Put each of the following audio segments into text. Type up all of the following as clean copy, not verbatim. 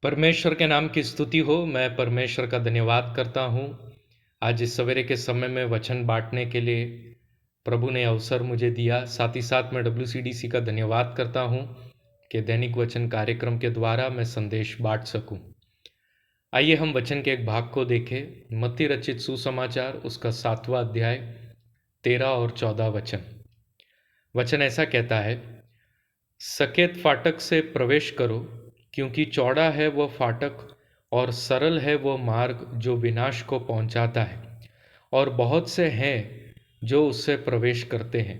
परमेश्वर के नाम की स्तुति हो। मैं परमेश्वर का धन्यवाद करता हूँ। आज इस सवेरे के समय में वचन बांटने के लिए प्रभु ने अवसर मुझे दिया। साथ ही साथ मैं WCDC का धन्यवाद करता हूँ कि दैनिक वचन कार्यक्रम के द्वारा मैं संदेश बांट सकूँ। आइए हम वचन के एक भाग को देखें। मत्ती रचित सुसमाचार उसका 7वां अध्याय 13 और 14 वचन ऐसा कहता है, सकेत फाटक से प्रवेश करो, क्योंकि चौड़ा है वह फाटक और सरल है वह मार्ग जो विनाश को पहुंचाता है, और बहुत से हैं जो उससे प्रवेश करते हैं।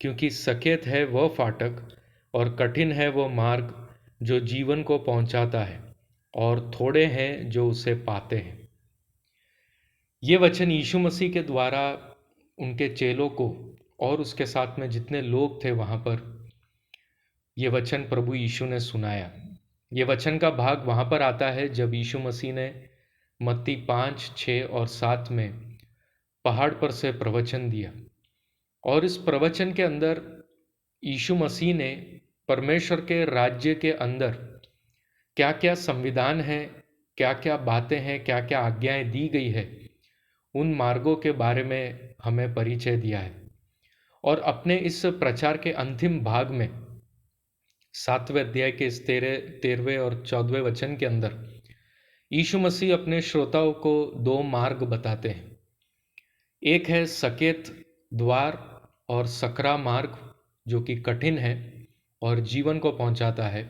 क्योंकि सकेत है वह फाटक और कठिन है वह मार्ग जो जीवन को पहुंचाता है, और थोड़े हैं जो उसे पाते हैं। ये वचन यीशु मसीह के द्वारा उनके चेलों को और उसके साथ में जितने लोग थे वहाँ पर ये वचन प्रभु यीशु ने सुनाया। ये वचन का भाग वहाँ पर आता है जब यीशु मसीह ने मत्ती 5, 6 और 7 में पहाड़ पर से प्रवचन दिया। और इस प्रवचन के अंदर यीशु मसीह ने परमेश्वर के राज्य के अंदर क्या क्या संविधान है, क्या क्या बातें हैं, क्या क्या आज्ञाएं दी गई है, उन मार्गों के बारे में हमें परिचय दिया है। और अपने इस प्रचार के अंतिम भाग में 7वें अध्याय के इस 13वें और 14वें वचन के अंदर यीशु मसीह अपने श्रोताओं को 2 मार्ग बताते हैं। एक है सकेत द्वार और सकरा मार्ग जो कि कठिन है और जीवन को पहुंचाता है,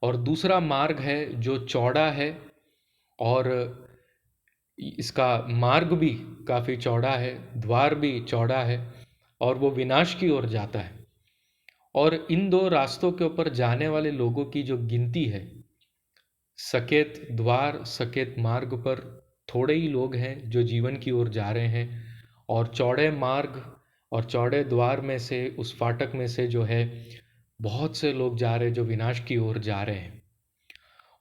और दूसरा मार्ग है जो चौड़ा है और इसका मार्ग भी काफ़ी चौड़ा है, द्वार भी चौड़ा है और वो विनाश की ओर जाता है। और इन 2 रास्तों के ऊपर जाने वाले लोगों की जो गिनती है, सकेत द्वार सकेत मार्ग पर थोड़े ही लोग हैं जो जीवन की ओर जा रहे हैं, और चौड़े मार्ग और चौड़े द्वार में से, उस फाटक में से जो है, बहुत से लोग जा रहे हैं जो विनाश की ओर जा रहे हैं।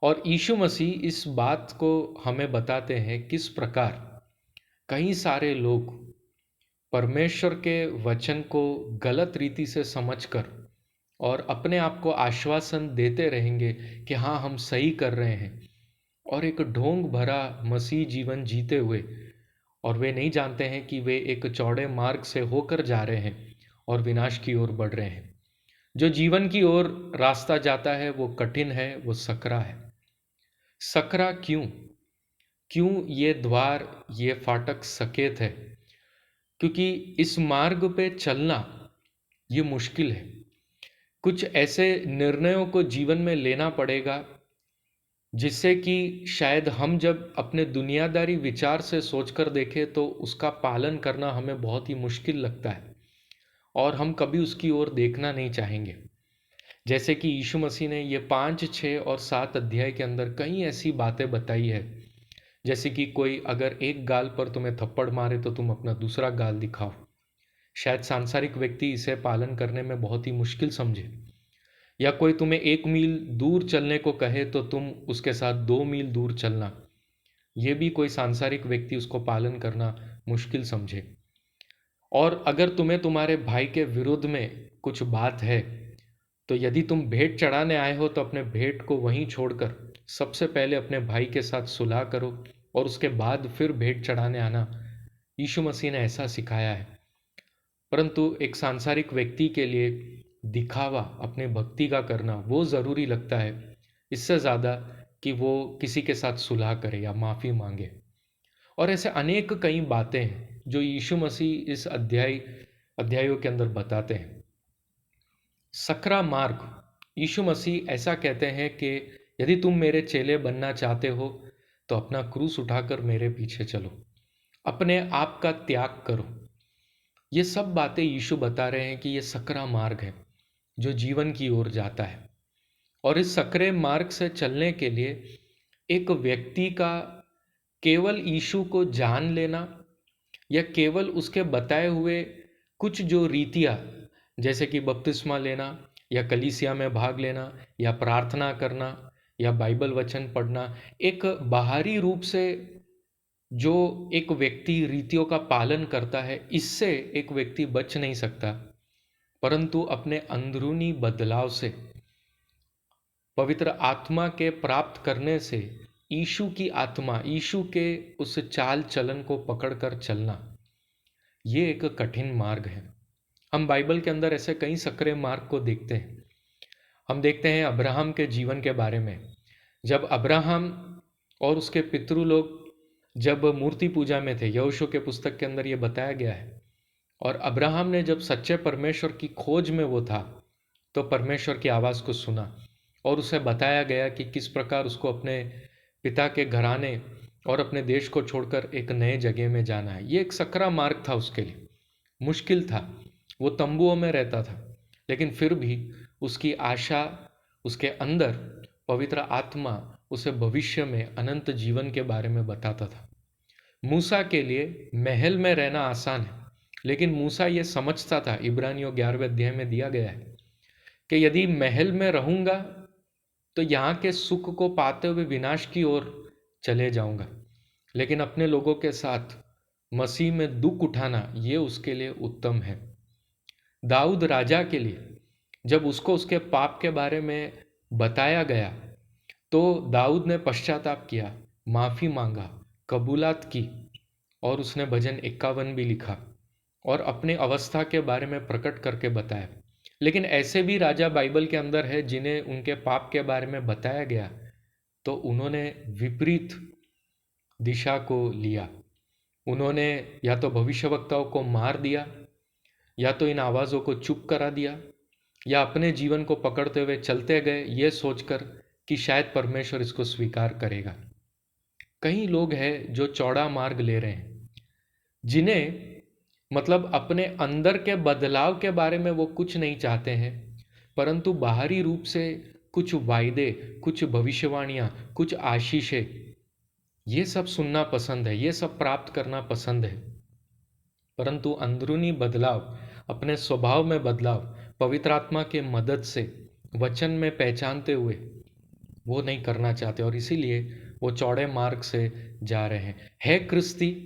और यीशु मसीह इस बात को हमें बताते हैं किस प्रकार कई सारे लोग परमेश्वर के वचन को गलत रीति से समझकर और अपने आप को आश्वासन देते रहेंगे कि हाँ हम सही कर रहे हैं, और एक ढोंग भरा मसीह जीवन जीते हुए, और वे नहीं जानते हैं कि वे एक चौड़े मार्ग से होकर जा रहे हैं और विनाश की ओर बढ़ रहे हैं। जो जीवन की ओर रास्ता जाता है वो कठिन है, वो सकरा है। सकरा क्यों? क्यों ये द्वार, ये फाटक सकेत है? क्योंकि इस मार्ग पे चलना ये मुश्किल है। कुछ ऐसे निर्णयों को जीवन में लेना पड़ेगा जिससे कि शायद हम जब अपने दुनियादारी विचार से सोचकर देखें तो उसका पालन करना हमें बहुत ही मुश्किल लगता है और हम कभी उसकी ओर देखना नहीं चाहेंगे। जैसे कि यीशु मसीह ने ये 5, 6 और 7 अध्याय के अंदर कई ऐसी बातें बताई है, जैसे कि कोई अगर एक गाल पर तुम्हें थप्पड़ मारे तो तुम अपना दूसरा गाल दिखाओ। शायद सांसारिक व्यक्ति इसे पालन करने में बहुत ही मुश्किल समझे। या कोई तुम्हें 1 मील दूर चलने को कहे तो तुम उसके साथ 2 मील दूर चलना, ये भी कोई सांसारिक व्यक्ति उसको पालन करना मुश्किल समझे। और अगर तुम्हें तुम्हारे भाई के विरुद्ध में कुछ बात है तो यदि तुम भेंट चढ़ाने आए हो तो अपने भेंट को वहीं छोड़कर सबसे पहले अपने भाई के साथ सुलह करो और उसके बाद फिर भेंट चढ़ाने आना। यीशु मसीह ने ऐसा सिखाया है। परंतु एक सांसारिक व्यक्ति के लिए दिखावा, अपने भक्ति का करना वो ज़रूरी लगता है, इससे ज़्यादा कि वो किसी के साथ सुलह करे या माफ़ी मांगे। और ऐसे अनेक कई बातें हैं जो यीशु मसीह इस अध्यायों के अंदर बताते हैं। सकरा मार्ग, यीशु मसीह ऐसा कहते हैं कि यदि तुम मेरे चेले बनना चाहते हो तो अपना क्रूस उठाकर मेरे पीछे चलो, अपने आप का त्याग करो। ये सब बातें यीशु बता रहे हैं कि ये सकरा मार्ग है जो जीवन की ओर जाता है। और इस सकरे मार्ग से चलने के लिए एक व्यक्ति का केवल यीशु को जान लेना या केवल उसके बताए हुए कुछ जो रीतियाँ, जैसे कि बपतिस्मा लेना या कलीसिया में भाग लेना या प्रार्थना करना या बाइबल वचन पढ़ना, एक बाहरी रूप से जो एक व्यक्ति रीतियों का पालन करता है, इससे एक व्यक्ति बच नहीं सकता। परंतु अपने अंदरूनी बदलाव से पवित्र आत्मा के प्राप्त करने से यीशु की आत्मा, यीशु के उस चाल चलन को पकड़कर चलना, ये एक कठिन मार्ग है। हम बाइबल के अंदर ऐसे कई सक्रिय मार्ग को देखते हैं। हम देखते हैं अब्राहम के जीवन के बारे में। जब अब्राहम और उसके पितृ लोग जब मूर्ति पूजा में थे, यहोशू के पुस्तक के अंदर ये बताया गया है, और अब्राहम ने जब सच्चे परमेश्वर की खोज में वो था, तो परमेश्वर की आवाज़ को सुना और उसे बताया गया कि किस प्रकार उसको अपने पिता के घराने और अपने देश को छोड़कर एक नए जगह में जाना है। ये एक सकरा मार्ग था उसके लिए, मुश्किल था। वो तंबुओं में रहता था, लेकिन फिर भी उसकी आशा, उसके अंदर पवित्र आत्मा उसे भविष्य में अनंत जीवन के बारे में बताता था। मूसा के लिए महल में रहना आसान है, लेकिन मूसा ये समझता था, इब्रानियों 11वें अध्याय में दिया गया है कि यदि महल में रहूंगा तो यहाँ के सुख को पाते हुए विनाश की ओर चले जाऊंगा, लेकिन अपने लोगों के साथ मसीह में दुख उठाना ये उसके लिए उत्तम है। दाऊद राजा के लिए जब उसको उसके पाप के बारे में बताया गया, तो दाऊद ने पश्चाताप किया, माफ़ी मांगा, कबूलात की, और उसने भजन 51 भी लिखा और अपने अवस्था के बारे में प्रकट करके बताया। लेकिन ऐसे भी राजा बाइबल के अंदर है जिन्हें उनके पाप के बारे में बताया गया, तो उन्होंने विपरीत दिशा को लिया। उन्होंने या तो भविष्यवक्ताओं को मार दिया, या तो इन आवाज़ों को चुप करा दिया, या अपने जीवन को पकड़ते हुए चलते गए ये सोचकर कि शायद परमेश्वर इसको स्वीकार करेगा। कई लोग हैं जो चौड़ा मार्ग ले रहे हैं, जिन्हें मतलब अपने अंदर के बदलाव के बारे में वो कुछ नहीं चाहते हैं, परंतु बाहरी रूप से कुछ वायदे, कुछ भविष्यवाणियाँ, कुछ आशीषें, ये सब सुनना पसंद है, ये सब प्राप्त करना पसंद है, परंतु अंदरूनी बदलाव, अपने स्वभाव में बदलाव पवित्र आत्मा के मदद से वचन में पहचानते हुए वो नहीं करना चाहते, और इसीलिए वो चौड़े मार्ग से जा रहे हैं। है क्रिस्ती,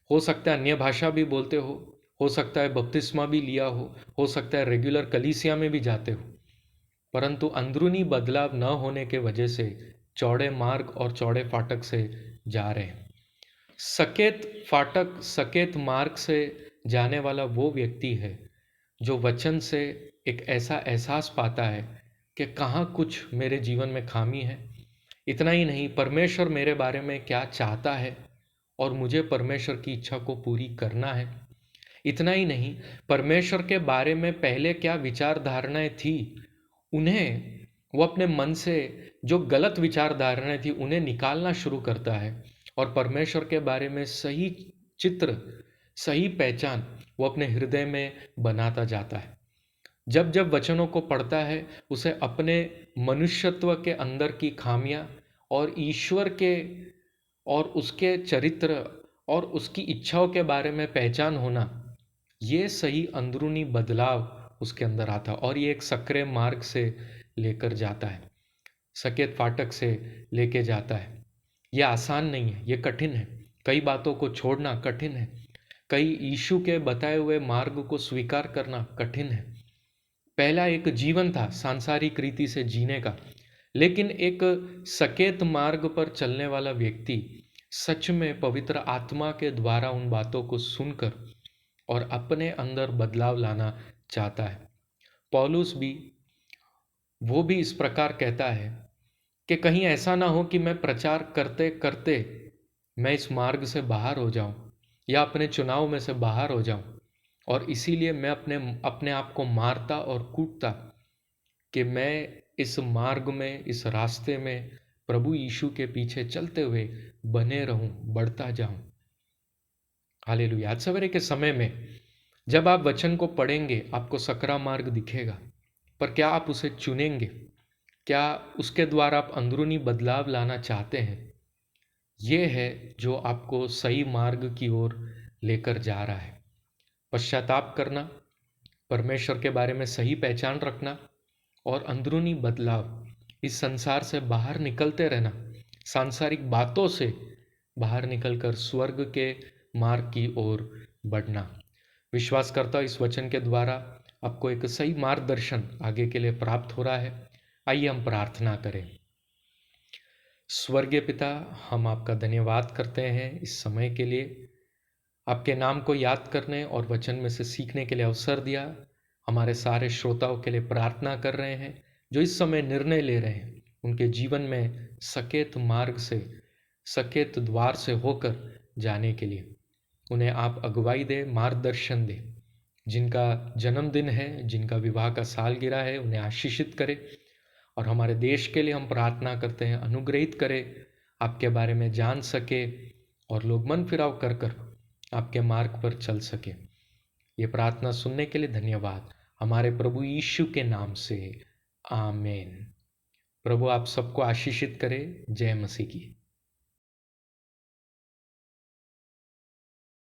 हो सकता है अन्य भाषा भी बोलते हो सकता है बपतिस्मा भी लिया हो सकता है रेगुलर कलीसिया में भी जाते हो, परंतु अंदरूनी बदलाव न होने के वजह से चौड़े मार्ग और चौड़े फाटक से जा रहे हैं। सकेत फाटक, सकेत मार्ग से जाने वाला वो व्यक्ति है जो वचन से एक ऐसा एहसास पाता है कि कहाँ कुछ मेरे जीवन में खामी है। इतना ही नहीं, परमेश्वर मेरे बारे में क्या चाहता है और मुझे परमेश्वर की इच्छा को पूरी करना है। इतना ही नहीं, परमेश्वर के बारे में पहले क्या विचार धारणाएं थी, उन्हें वो अपने मन से जो गलत विचार धारणाएं थी उन्हें निकालना शुरू करता है, और परमेश्वर के बारे में सही चित्र, सही पहचान वो अपने हृदय में बनाता जाता है। जब जब वचनों को पढ़ता है, उसे अपने मनुष्यत्व के अंदर की खामियां और ईश्वर के और उसके चरित्र और उसकी इच्छाओं के बारे में पहचान होना, ये सही अंदरूनी बदलाव उसके अंदर आता है, और ये एक सक्रिय मार्ग से लेकर जाता है, सकेत फाटक से लेके जाता है। ये आसान नहीं है, ये कठिन है। कई बातों को छोड़ना कठिन है, कई यीशु के बताए हुए मार्ग को स्वीकार करना कठिन है। पहला एक जीवन था सांसारिक रीति से जीने का, लेकिन एक सकेत मार्ग पर चलने वाला व्यक्ति सच में पवित्र आत्मा के द्वारा उन बातों को सुनकर और अपने अंदर बदलाव लाना चाहता है। पौलुस भी, वो भी इस प्रकार कहता है कि कहीं ऐसा ना हो कि मैं प्रचार करते करते मैं इस मार्ग से बाहर हो जाऊं या अपने चुनाव में से बाहर हो जाऊं, और इसीलिए मैं अपने आप को मारता और कूटता कि मैं इस मार्ग में, इस रास्ते में प्रभु यीशु के पीछे चलते हुए बने रहूं, बढ़ता जाऊं। हालेलुया। आज सवेरे के समय में जब आप वचन को पढ़ेंगे आपको सकरा मार्ग दिखेगा, पर क्या आप उसे चुनेंगे? क्या उसके द्वारा आप अंदरूनी बदलाव लाना चाहते हैं? ये है जो आपको सही मार्ग की ओर लेकर जा रहा है। पश्चाताप करना, परमेश्वर के बारे में सही पहचान रखना और अंदरूनी बदलाव, इस संसार से बाहर निकलते रहना, सांसारिक बातों से बाहर निकलकर स्वर्ग के मार्ग की ओर बढ़ना। विश्वास करता हूं इस वचन के द्वारा आपको एक सही मार्गदर्शन आगे के लिए प्राप्त हो रहा है। आइए हम प्रार्थना करें। स्वर्गीय पिता, हम आपका धन्यवाद करते हैं इस समय के लिए, आपके नाम को याद करने और वचन में से सीखने के लिए अवसर दिया। हमारे सारे श्रोताओं के लिए प्रार्थना कर रहे हैं जो इस समय निर्णय ले रहे हैं, उनके जीवन में सकेत मार्ग से, सकेत द्वार से होकर जाने के लिए उन्हें आप अगुवाई दे, मार्गदर्शन दे। जिनका जन्मदिन है, जिनका विवाह का सालगिरह है, उन्हें आशीषित करे। और हमारे देश के लिए हम प्रार्थना करते हैं, अनुग्रहित करे, आपके बारे में जान सके और लोग मन फिराव कर कर आपके मार्ग पर चल सके। ये प्रार्थना सुनने के लिए धन्यवाद, हमारे प्रभु यीशु के नाम से, आमीन। प्रभु आप सबको आशीषित करे। जय मसीह की।